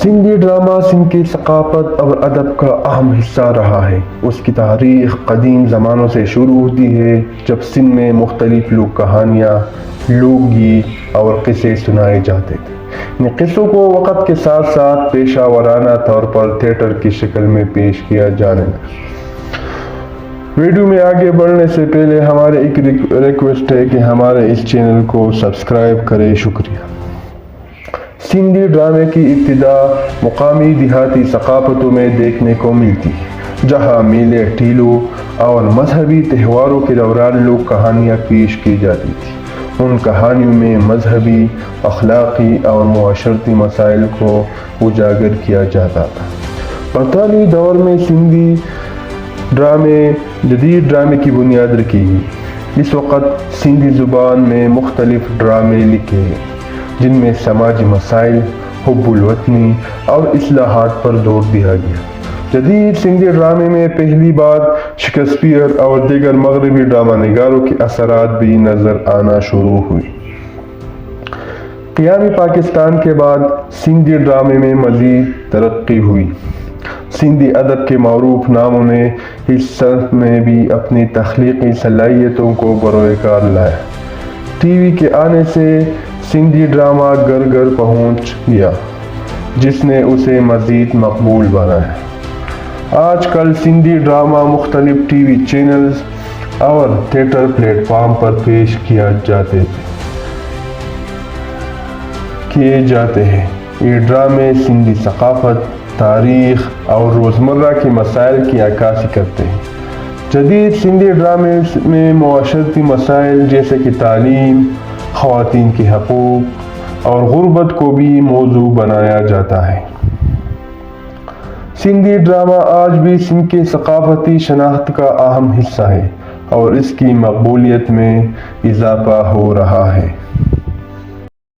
Sindhi drama Sindh کی ثقافت اور ادب کا اہم حصہ رہا ہے۔ اس کی تاریخ قدیم زمانوں سے شروع ہوتی ہے، جب سندھ میں مختلف لوک کہانیاں، لوک گیت اور قصے سنائے جاتے تھے۔ ان قصوں کو وقت کے ساتھ ساتھ پیشہ ورانہ طور پر تھیٹر کی شکل میں پیش کیا جانے لگا۔ ویڈیو میں آگے بڑھنے سے پہلے ہمارے ایک ریکویسٹ ہے کہ ہمارے اس چینل کو سبسکرائب کریں۔ شکریہ۔ سندھی ڈرامے کی ابتدا مقامی دیہاتی ثقافتوں میں دیکھنے کو ملتی ہے، جہاں میلے ٹھیلوں اور مذہبی تہواروں کے دوران لوک کہانیاں پیش کی جاتی تھیں۔ ان کہانیوں میں مذہبی، اخلاقی اور معاشرتی مسائل کو اجاگر کیا جاتا تھا۔ برطانوی دور میں سندھی ڈرامے جدید ڈرامے کی بنیاد رکھی گئی۔ اس وقت سندھی زبان میں مختلف ڈرامے لکھے گئے، جن میں سماجی مسائل، حب الوطنی اور اصلاحات پر زور دیا گیا۔ جدید سندھی ڈرامے میں پہلی بار شیکسپیئر اور دیگر مغربی ڈرامہ نگاروں کے اثرات بھی نظر آنا شروع ہوئے۔ قیام پاکستان کے بعد سندھی ڈرامے میں مزید ترقی ہوئی۔ سندھی ادب کے معروف ناموں نے اس صنف میں بھی اپنی تخلیقی صلاحیتوں کو بروئے کار لایا۔ ٹی وی کے آنے سے سندھی ڈرامہ گھر گھر پہنچ گیا، جس نے اسے مزید مقبول بنایا۔ آج کل سندھی ڈرامہ مختلف ٹی وی چینلز اور تھیٹر پلیٹ فارم پر پیش کیے جاتے ہیں۔ یہ ڈرامے سندھی ثقافت، تاریخ اور روزمرہ کے مسائل کی عکاسی کرتے ہیں۔ جدید سندھی ڈرامے میں معاشرتی مسائل جیسے کہ تعلیم، خواتین کے حقوق اور غربت کو بھی موضوع بنایا جاتا ہے۔ سندھی ڈرامہ آج بھی سندھ کی ثقافتی شناخت کا اہم حصہ ہے اور اس کی مقبولیت میں اضافہ ہو رہا ہے۔